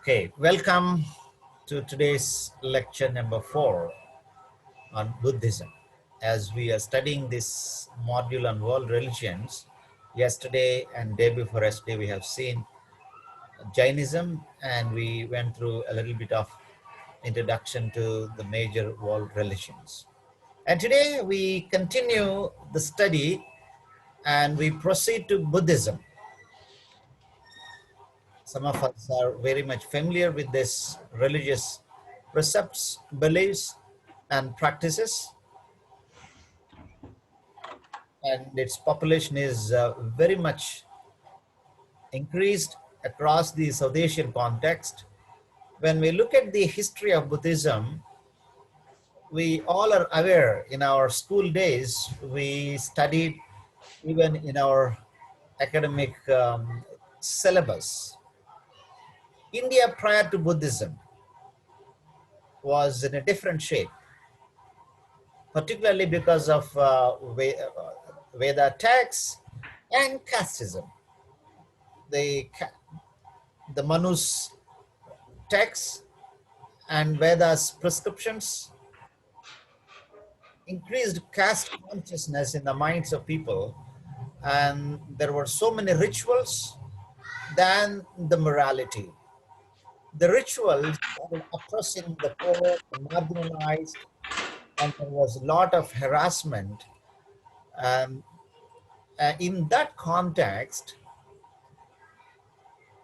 Okay, welcome to today's lecture number 4 on Buddhism. As we are studying this module on world religions, yesterday and day before yesterday we have seen Jainism, and we went through a little bit of introduction to the major world religions. And today we continue the study and we proceed to Buddhism. Some of us are very much familiar with this religious precepts, beliefs, and practices, and its population is very much increased across the South Asian context. When we look at the history of Buddhism, we all are aware in our school days, we studied even in our academic syllabus. India prior to Buddhism was in a different shape, particularly because of Veda texts and casteism. The Manu's texts and Veda's prescriptions increased caste consciousness in the minds of people, and there were so many rituals than the morality. The rituals started oppressing the poor, the marginalized, and there was a lot of harassment. Um, in that context,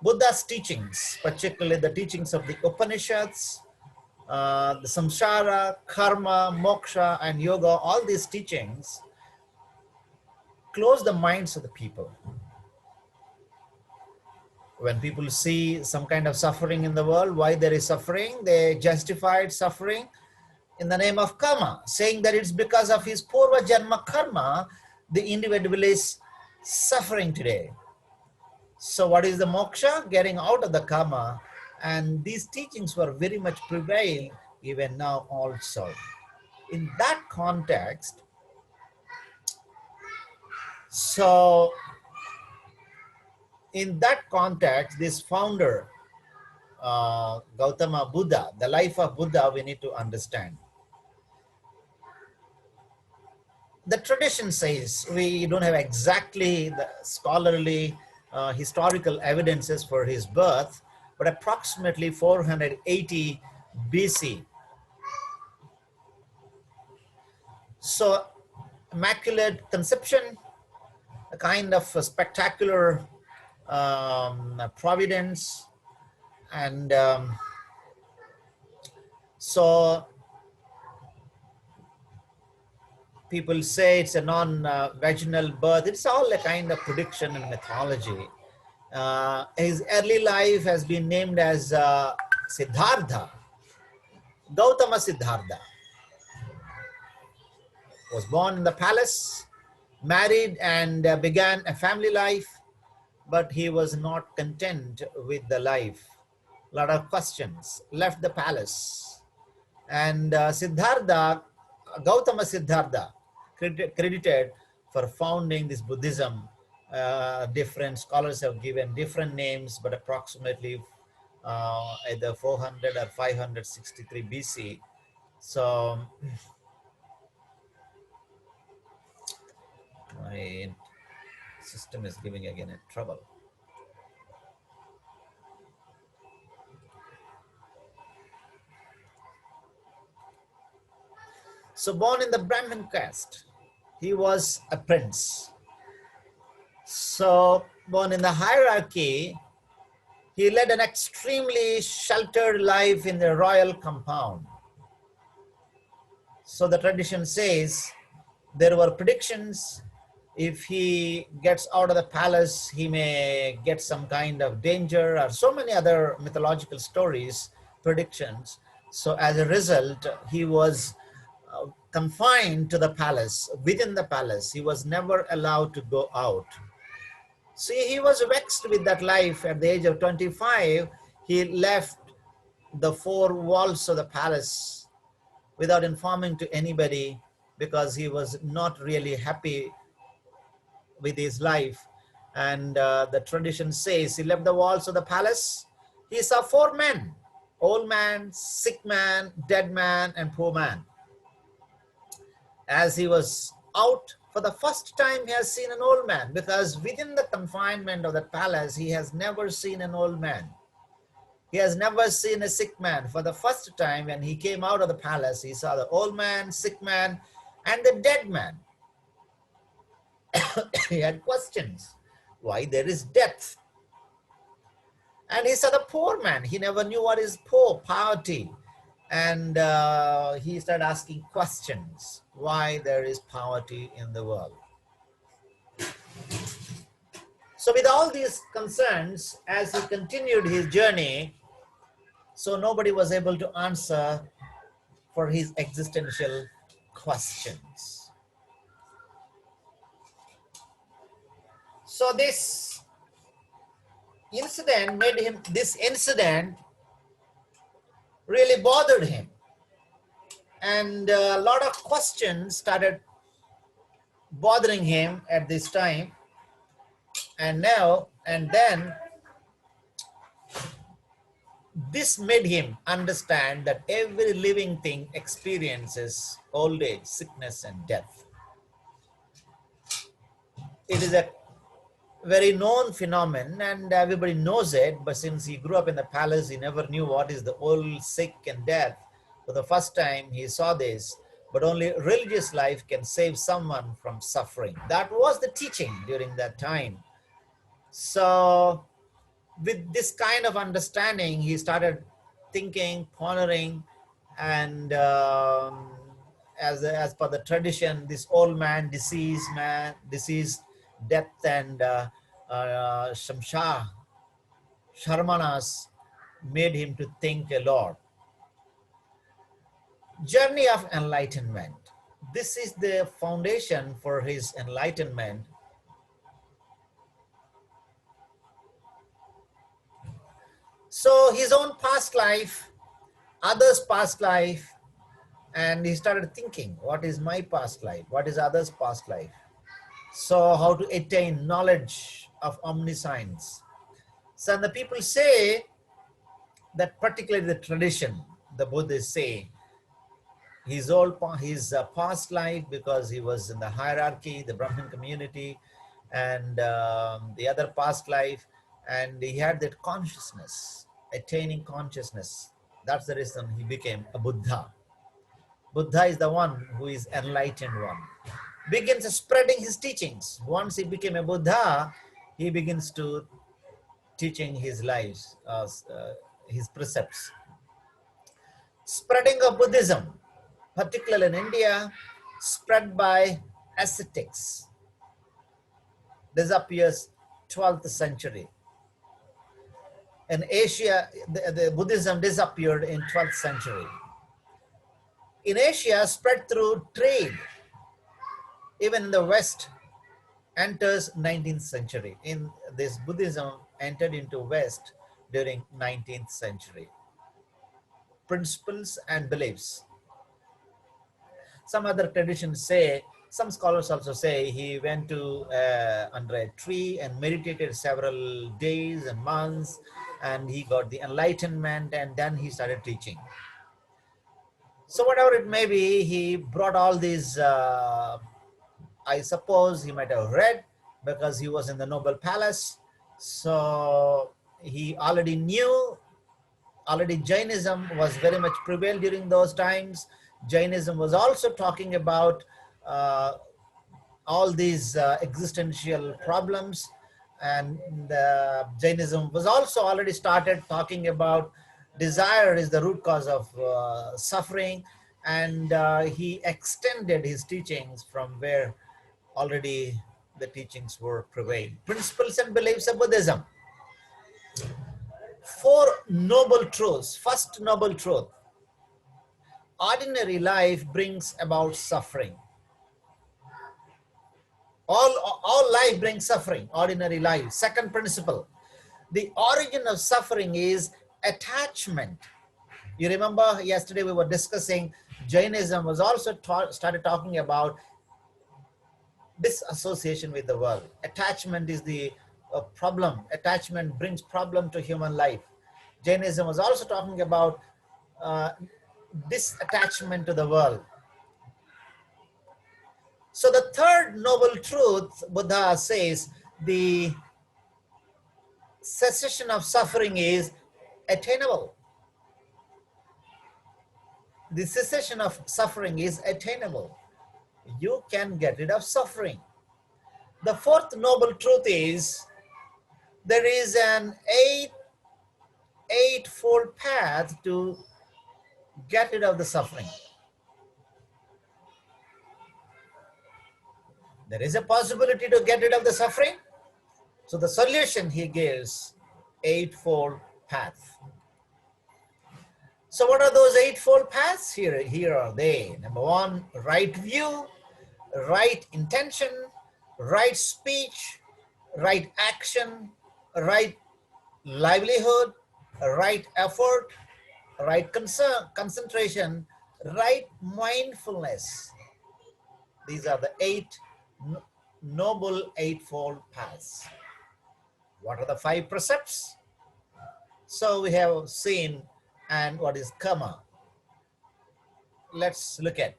Buddha's teachings, particularly the teachings of the Upanishads, the samsara, karma, moksha, and yoga, all these teachings close the minds of the people. When people see some kind of suffering in the world, why there is suffering, they justified suffering in the name of karma, saying that it's because of his purva janma karma, the individual is suffering today. So what is the moksha? Getting out of the karma. And these teachings were very much prevail even now also. In that context, this founder, Gautama Buddha, the life of Buddha, we need to understand. The tradition says, we don't have exactly the scholarly historical evidences for his birth, but approximately 480 BC. So, Immaculate Conception, a kind of a spectacular providence, and so people say it's a non-vaginal birth. It's all a kind of prediction and mythology. His early life has been named as Siddhartha. Gautama Siddhartha was born in the palace, married, and began a family life, but he was not content with the life. A lot of questions, left the palace. And Gautama Siddhartha, credited for founding this Buddhism. Different scholars have given different names, but approximately either 400 or 563 BC. So my system is giving again a trouble. So born in the Brahmin caste, he was a prince. So born in the hierarchy, he led an extremely sheltered life in the royal compound. So the tradition says there were predictions. If he gets out of the palace, he may get some kind of danger, or so many other mythological stories, predictions. So as a result, he was confined to the palace, within the palace. He was never allowed to go out. See, he was vexed with that life. At the age of 25, he left the four walls of the palace without informing to anybody, because he was not really happy with his life. And the tradition says he left the walls of the palace He saw four men: old man, sick man, dead man, and poor man. As he was out for the first time, he has seen an old man, because within the confinement of the palace, he has never seen an old man. He has never seen a sick man. For the first time, when he came out of the palace, he saw the old man, sick man, and the dead man. He had questions. Why there is death? And he saw the poor man. He never knew what is poor, poverty. And he started asking questions. Why there is poverty in the world? So with all these concerns, as he continued his journey, so nobody was able to answer for his existential questions. So this incident really bothered him. And a lot of questions started bothering him at this time. And now and then, this made him understand that every living thing experiences old age, sickness, and death. It is a very known phenomenon and everybody knows it, but since he grew up in the palace, he never knew what is the old, sick, and death. For the first time, he saw this, but only religious life can save someone from suffering. That was the teaching during that time. So with this kind of understanding, he started thinking, pondering, and as per the tradition, this old man, deceased, death, and sharmanas made him to think a lot. Journey of enlightenment. This is the foundation for his enlightenment. So his own past life, others' past life, and he started thinking, what is my past life? What is others' past life? So how to attain knowledge of omniscience. So the people say that, particularly the tradition, the Buddhists say, his past life, because he was in the hierarchy, the Brahmin community, and the other past life, and he had that consciousness, attaining consciousness. That's the reason he became a Buddha. Buddha is the one who is enlightened one. Begins spreading his teachings. Once he became a Buddha, he begins to teaching his lives, his precepts. Spreading of Buddhism, particularly in India, spread by ascetics. This appears 12th century. In Asia, the Buddhism disappeared in 12th century. In Asia, spread through trade. Even in the West, enters 19th century. In this, Buddhism entered into West during 19th century. Principles and beliefs. Some other traditions say, some scholars also say, he went to under a tree and meditated several days and months, and he got the enlightenment, and then he started teaching. So whatever it may be, he brought all these, I suppose he might have read, because he was in the noble palace. So he already knew, Jainism was very much prevailed during those times. Jainism was also talking about all these existential problems, and Jainism was also already started talking about desire is the root cause of suffering, and he extended his teachings from where already the teachings were prevailed. Principles and beliefs of Buddhism. 4 noble truths. First noble truth: ordinary life brings about suffering. All life brings suffering, ordinary life. Second principle: the origin of suffering is attachment. You remember yesterday we were discussing Jainism was also started talking about disassociation with the world. Attachment is the problem. Attachment brings problem to human life. Jainism was also talking about uh, disattachment to the world. So the third noble truth, Buddha says, the cessation of suffering is attainable. The cessation of suffering is attainable. You can get rid of suffering. The fourth noble truth is there is an eightfold path to get rid of the suffering. There is a possibility to get rid of the suffering. So the solution he gives, eightfold path. So what are those eightfold paths? Here are they. Number one, right view, right intention, right speech, right action, right livelihood, right effort, right concentration, right mindfulness. These are the noble eightfold paths. What are the five precepts? So we have seen, and what is karma? Let's look at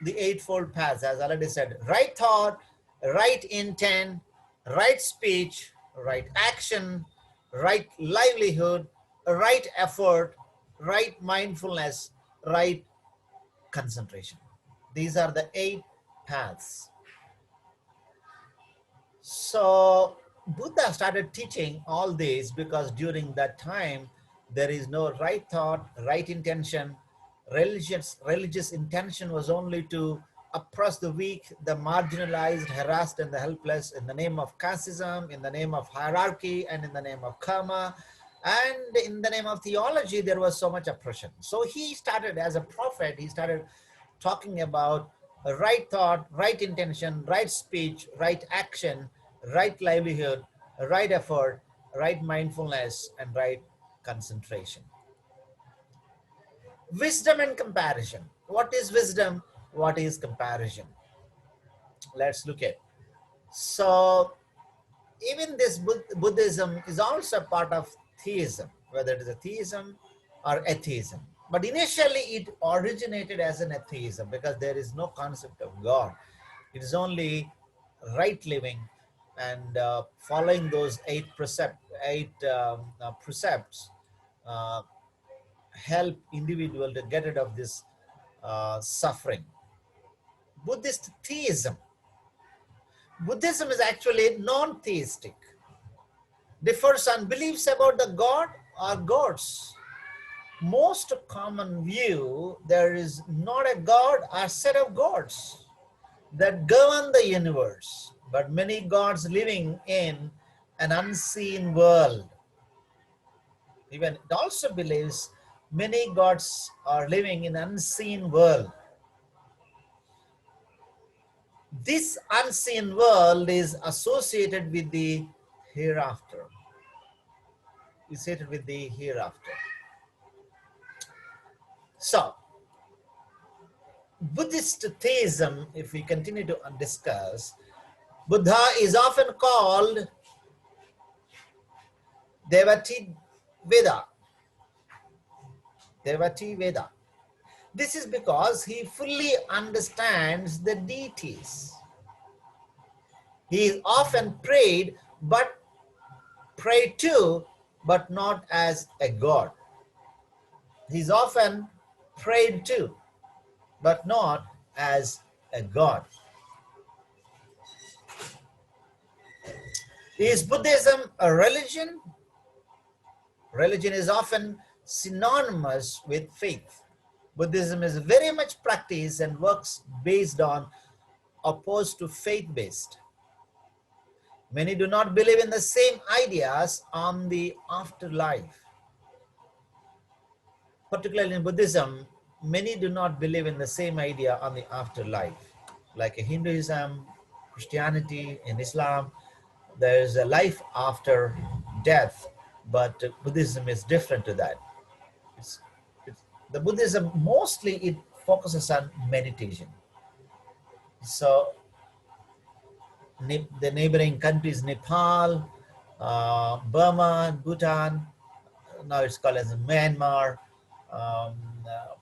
the eightfold paths. As I already said, right thought, right intent, right speech, right action, right livelihood, right effort, right mindfulness, right concentration. These are the 8 paths. So Buddha started teaching all these because during that time there is no right thought, right intention. Religious intention was only to oppress the weak, the marginalized, harassed, and the helpless in the name of casteism, in the name of hierarchy, and in the name of karma. And in the name of theology, there was so much oppression. So he started, as a prophet, he started talking about a right thought, right intention, right speech, right action, right livelihood, right effort, right mindfulness, and right concentration. Wisdom and comparison. What is wisdom? What is comparison? Let's look at. So even this Buddhism is also part of theism, whether it is a theism or atheism. But initially it originated as an atheism because there is no concept of God. It is only right living and following those precepts uh, help individual to get rid of this suffering. Buddhist theism. Buddhism is actually non-theistic, differs on beliefs about the God or gods. Most common view, there is not a God or set of gods that govern the universe, but many gods living in an unseen world. Even it also believes many gods are living in an unseen world. This unseen world is associated with the hereafter. Associated with the hereafter. So, Buddhist theism, if we continue to discuss, Buddha is often called Devati Veda. Devati Veda. This is because he fully understands the deities. He is often prayed to, but not as a god. He is often prayed to, but not as a god. Is Buddhism a religion? Religion is often synonymous with faith. Buddhism is very much practiced and works based on, opposed to faith-based. Many do not believe in the same ideas on the afterlife. Particularly in Buddhism, many do not believe in the same idea on the afterlife. Like in Hinduism, Christianity, in Islam, there is a life after death, but Buddhism is different to that. It's, the Buddhism, mostly it focuses on meditation. So the neighboring countries, Nepal, Burma, Bhutan, now it's called as Myanmar,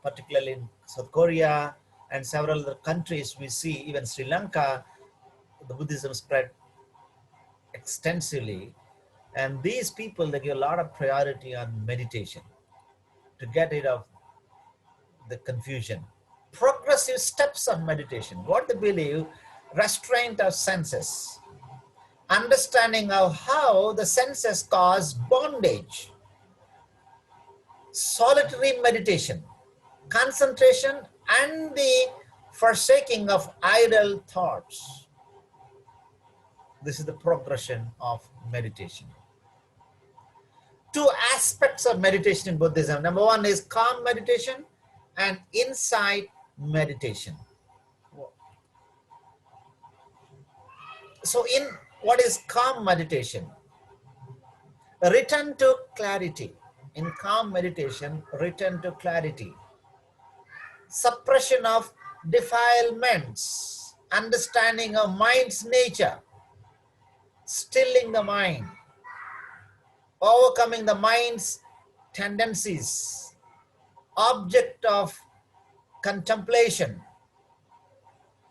particularly in South Korea and several other countries. We see even Sri Lanka, the Buddhism spread extensively, and these people, they give a lot of priority on meditation to get rid of the confusion. Progressive steps of meditation, what they believe: restraint of senses, understanding of how the senses cause bondage, solitary meditation, concentration, and the forsaking of idle thoughts. This is the progression of meditation. Two aspects of meditation in Buddhism. Number one is calm meditation and insight meditation. So in what is calm meditation? Return to clarity. In calm meditation, return to clarity. Suppression of defilements, understanding of mind's nature, stilling the mind, overcoming the mind's tendencies, object of contemplation,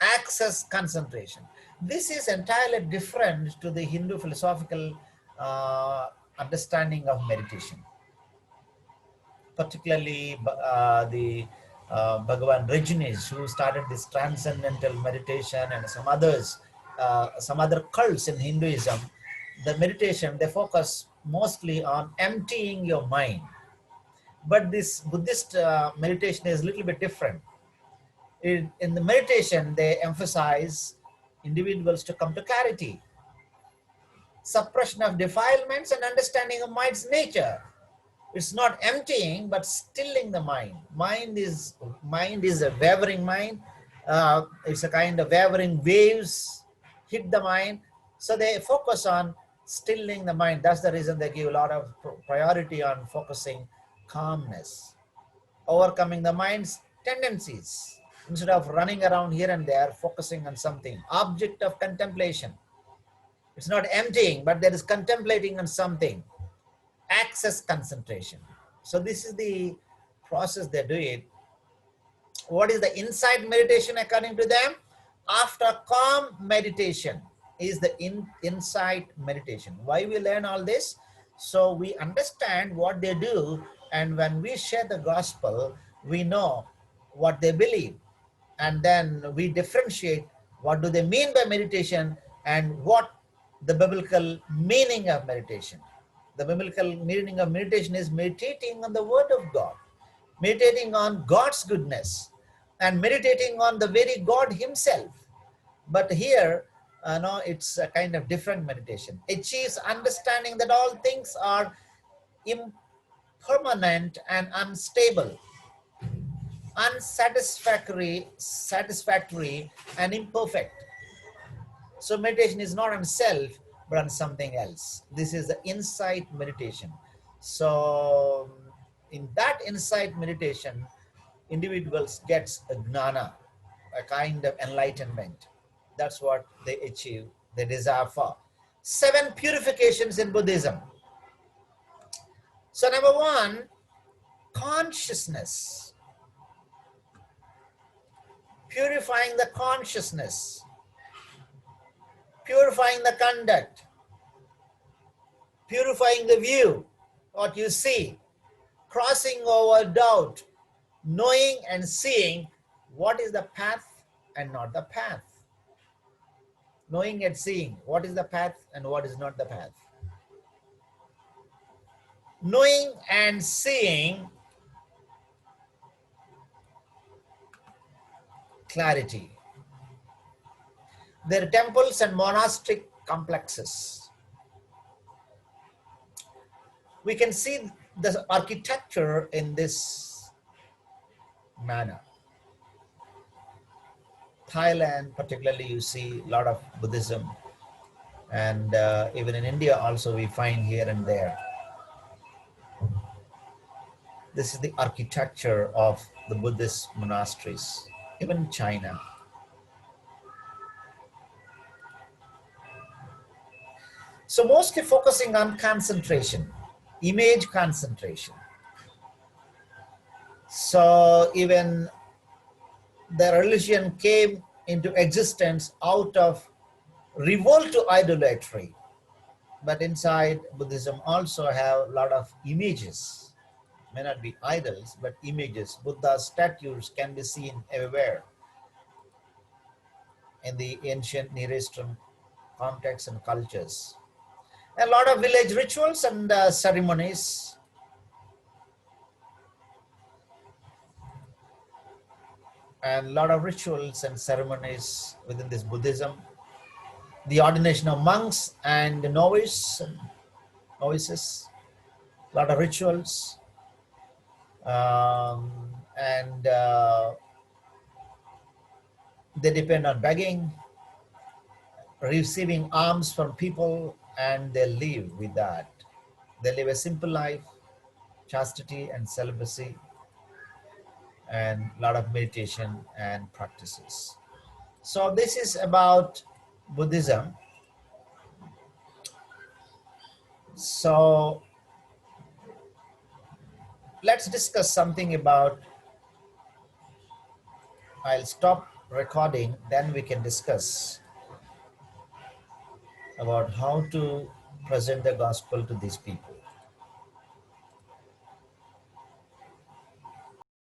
access concentration. This is entirely different to the Hindu philosophical understanding of meditation. Particularly the Bhagavan Rajneesh, who started this transcendental meditation, and some other cults in Hinduism. The meditation, they focus mostly on emptying your mind. But this Buddhist meditation is a little bit different. In the meditation, they emphasize individuals to come to clarity, suppression of defilements, and understanding of mind's nature. It's not emptying, but stilling the mind. Mind is a wavering mind. It's a kind of wavering waves hit the mind. So they focus on stilling the mind. That's the reason they give a lot of priority on focusing calmness, overcoming the mind's tendencies. Instead of running around here and there, focusing on something. Object of contemplation. It's not emptying, but there is contemplating on something. Access concentration. So this is the process they do it. What is the insight meditation according to them? After calm meditation is the insight meditation. Why we learn all this? So we understand what they do, and when we share the gospel, we know what they believe, and then we differentiate what do they mean by meditation and what the biblical meaning of meditation. The biblical meaning of meditation is meditating on the word of God, meditating on God's goodness, and meditating on the very God himself. But here, no, it's a kind of different meditation. Achieves understanding that all things are impermanent and unstable, unsatisfactory, satisfactory, and imperfect. So meditation is not on self, but on something else. This is the insight meditation. So in that insight meditation, individuals gets a gnana, a kind of enlightenment. That's what they achieve, they desire for. 7 purifications in Buddhism. So number 1, consciousness. Purifying the consciousness, purifying the conduct, purifying the view, what you see, crossing over doubt, knowing and seeing what is the path and not the path. Knowing and seeing what is the path and what is not the path. Knowing and seeing clarity. There are temples and monastic complexes. We can see the architecture in this manner. Thailand, particularly, you see a lot of Buddhism, and even in India also we find here and there. This is the architecture of the Buddhist monasteries, even in China. So mostly focusing on concentration. image concentration. So even the religion came into existence out of revolt to idolatry. But inside Buddhism also have a lot of images. May not be idols, but images. Buddha's statues can be seen everywhere in the ancient Near Eastern contexts and cultures. A lot of village rituals and ceremonies, and a lot of rituals and ceremonies within this Buddhism. The ordination of monks and novices, a lot of rituals, and they depend on begging, receiving alms from people, and they live with that. They live a simple life, chastity and celibacy, and a lot of meditation and practices. So this is about Buddhism. So let's discuss something about, I'll stop recording, then we can discuss about how to present the gospel to these people.